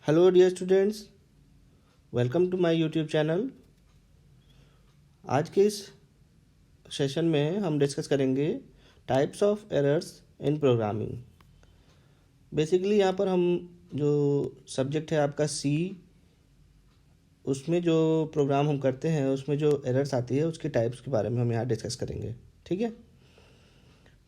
Hello dear students, welcome to my YouTube channel. आज के इस सेशन में हम डिस्कस करेंगे types of errors in programming. Basically यहाँ पर हम जो सब्जेक्ट है आपका सी, उसमें जो प्रोग्राम हम करते हैं उसमें जो एरर्स आती है उसके टाइप्स के बारे में हम यहाँ डिस्कस करेंगे। ठीक है,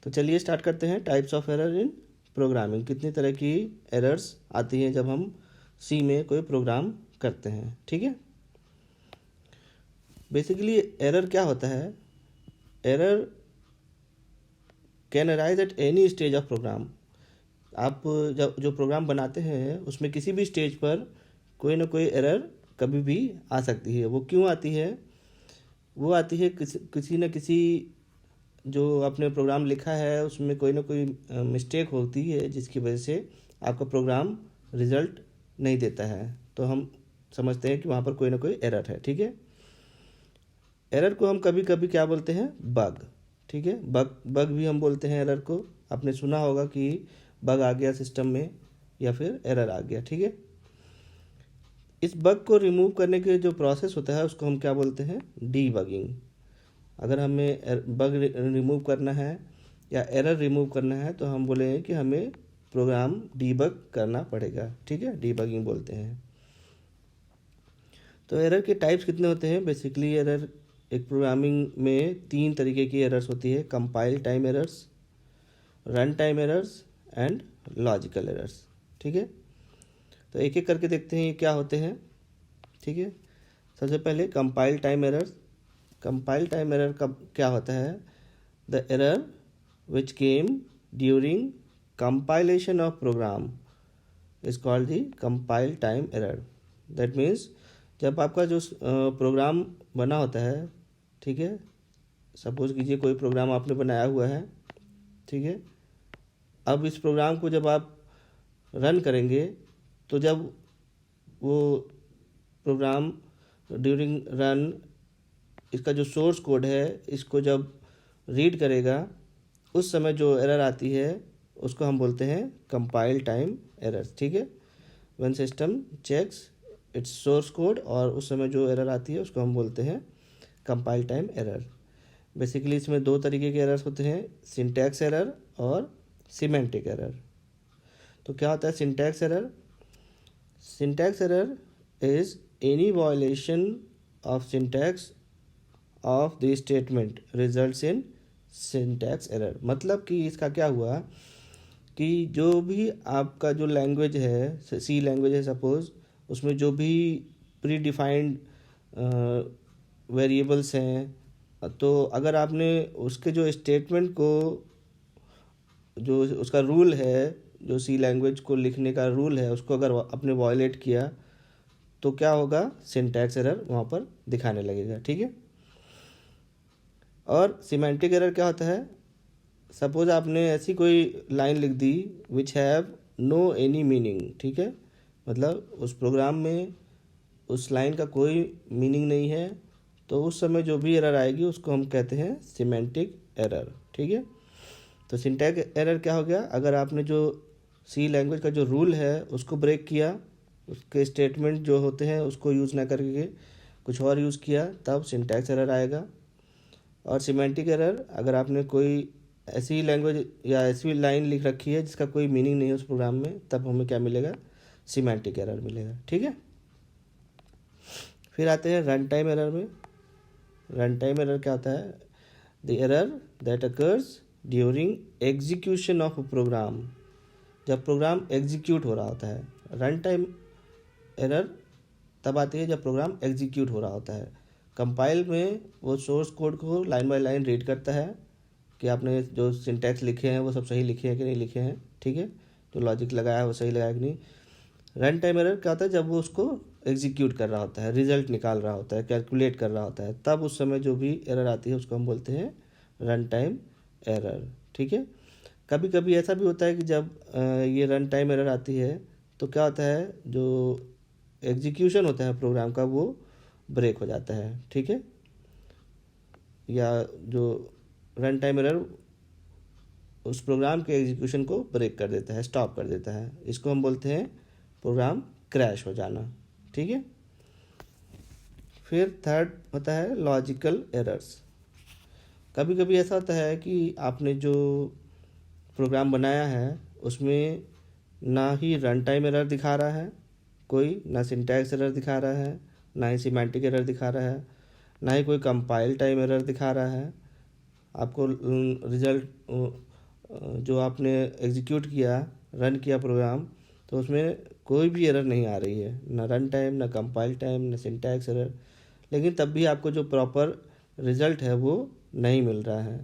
तो चलिए स्टार्ट करते हैं। Types of error in programming, कितनी तरह की एरर्स आती हैं जब हम सी में कोई प्रोग्राम करते हैं। ठीक है, बेसिकली एरर क्या होता है? Error can arise at any stage of program. आप जब जो प्रोग्राम बनाते हैं उसमें किसी भी स्टेज पर कोई ना कोई एरर कभी भी आ सकती है। वो क्यों आती है? वो आती है किसी न किसी जो आपने प्रोग्राम लिखा है उसमें कोई ना कोई मिस्टेक होती है जिसकी वजह से आपका प्रोग्राम रिजल्ट नहीं देता है, तो हम समझते हैं कि वहाँ पर कोई ना कोई एरर है। ठीक है, एरर को हम कभी कभी क्या बोलते हैं? बग। ठीक है, बग भी हम बोलते हैं एरर को। आपने सुना होगा कि बग आ गया सिस्टम में या फिर एरर आ गया। ठीक है, इस बग को रिमूव करने के जो प्रोसेस होता है उसको हम क्या बोलते हैं? डीबगिंग। अगर हमें बग रिमूव करना है या एरर रिमूव करना है तो हम बोलेंगे कि हमें प्रोग्राम डीबग करना पड़ेगा। ठीक है, डीबगिंग बोलते हैं। तो एरर के टाइप्स कितने होते हैं? बेसिकली एरर एक प्रोग्रामिंग में 3 तरीके की एरर्स होती है: compile time errors, run time errors and logical errors. ठीक है, तो एक एक करके देखते हैं ये क्या होते हैं। ठीक है, सबसे पहले compile time errors. Compile time error का क्या होता है? The error which came during compilation of program is called the compile time error. That means जब आपका जो प्रोग्राम बना होता है, ठीक है, सपोज कीजिए कोई प्रोग्राम आपने बनाया हुआ है। ठीक है, अब इस प्रोग्राम को जब आप रन करेंगे तो जब वो प्रोग्राम ड्यूरिंग रन इसका जो सोर्स कोड है इसको जब रीड करेगा उस समय जो एरर आती है उसको हम बोलते हैं कंपाइल टाइम एरर। ठीक है, when system checks its source code और उस समय जो एरर आती है उसको हम बोलते हैं कंपाइल टाइम एरर। बेसिकली इसमें 2 तरीके के एरर्स होते हैं: सिंटैक्स एरर और सिमेंटिक एरर। तो क्या होता है syntax error? Syntax error is any violation of syntax of the statement results in syntax error. मतलब कि इसका क्या हुआ कि जो भी आपका जो लैंग्वेज है, सी लैंग्वेज है सपोज, उसमें जो भी प्री डिफाइंड वेरिएबल्स हैं, तो अगर आपने उसके जो स्टेटमेंट को, जो उसका रूल है, जो सी लैंग्वेज को लिखने का रूल है, उसको अगर आपने वायलेट किया तो क्या होगा? सिंटैक्स एरर वहाँ पर दिखाने लगेगा। ठीक है, और सिमेंटिक एरर क्या होता है? सपोज आपने ऐसी कोई लाइन लिख दी which have no any meaning. ठीक है, मतलब उस प्रोग्राम में उस लाइन का कोई मीनिंग नहीं है, तो उस समय जो भी एरर आएगी उसको हम कहते हैं सिमेंटिक एरर। ठीक है, तो सिंटैक्स एरर क्या हो गया? अगर आपने जो सी लैंग्वेज का जो रूल है उसको ब्रेक किया, उसके स्टेटमेंट जो होते हैं उसको यूज़ ना करके कुछ और यूज़ किया, तब सिंटैक्स एरर आएगा। और सिमेंटिक एरर, अगर आपने कोई ऐसी लैंग्वेज या ऐसी लाइन लिख रखी है जिसका कोई मीनिंग नहीं है उस प्रोग्राम में, तब हमें क्या मिलेगा? सिमेंटिक एरर मिलेगा। ठीक है, फिर आते हैं रन टाइम एरर में। रन टाइम एरर क्या होता है? The error that occurs during execution of program. जब प्रोग्राम एग्जीक्यूट हो रहा होता है, रन टाइम एरर तब आती है जब प्रोग्राम एग्जीक्यूट हो रहा होता है। कंपाइल में वो सोर्स कोड को लाइन बाय लाइन रीड करता है कि आपने जो सिंटैक्स लिखे हैं वो सब सही लिखे हैं कि नहीं लिखे हैं। ठीक है, जो लॉजिक लगाया है वो सही लगाया कि नहीं। रन टाइम एरर क्या होता है? जब वो उसको एग्जीक्यूट कर रहा होता है, रिजल्ट निकाल रहा होता है, कैलकुलेट कर रहा होता है, तब उस समय जो भी एरर आती है उसको हम बोलते हैं रन टाइम एरर। ठीक है, कभी कभी ऐसा भी होता है कि जब ये रन टाइम एरर आती है तो क्या होता है, जो एग्जीक्यूशन होता है प्रोग्राम का वो ब्रेक हो जाता है। ठीक है, या जो रन टाइम एरर उस प्रोग्राम के एग्जीक्यूशन को ब्रेक कर देता है, स्टॉप कर देता है, इसको हम बोलते हैं प्रोग्राम क्रैश हो जाना, ठीक है। फिर थर्ड होता है लॉजिकल एरर्स। कभी कभी ऐसा होता है कि आपने जो प्रोग्राम बनाया है उसमें ना ही रन टाइम एरर दिखा रहा है कोई, ना सिंटैक्स एरर दिखा रहा है, ना ही सिमेंटिक एरर दिखा रहा है, ना ही कोई कंपाइल टाइम एरर दिखा रहा है। आपको रिजल्ट जो आपने एग्जीक्यूट किया, रन किया प्रोग्राम, तो उसमें कोई भी एरर नहीं आ रही है, ना रन टाइम, ना कंपाइल टाइम, ना सिंटैक्स एरर, लेकिन तब भी आपको जो प्रॉपर रिजल्ट है वो नहीं मिल रहा है।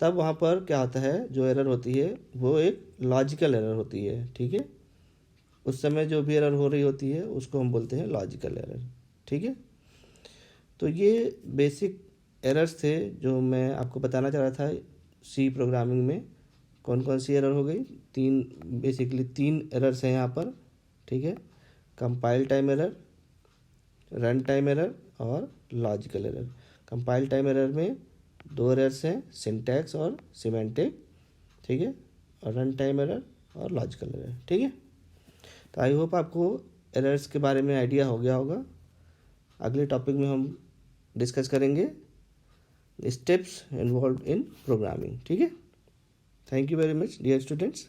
तब वहाँ पर क्या होता है, जो एरर होती है वो एक लॉजिकल एरर होती है, ठीक है। उस समय जो भी एरर हो रही होती है उसको हम बोलते हैं लॉजिकल एरर, ठीक है। तो ये बेसिक एरर्स थे जो मैं आपको बताना चाह रहा था। सी प्रोग्रामिंग में कौन कौन सी एरर हो गई, बेसिकली तीन एरर्स हैं यहाँ पर, ठीक है। Compile time error, run time error और logical error. Compile time error में दो एरर्स हैं, सिंटैक्स और सिमेंटिक, ठीक है, और रन टाइम एरर और लॉजिकल एरर, ठीक है। तो आई होप आपको एरर्स के बारे में आइडिया हो गया होगा। अगले टॉपिक में हम डिस्कस करेंगे स्टेप्स इन्वॉल्व इन प्रोग्रामिंग, ठीक है। Thank you very much dear students.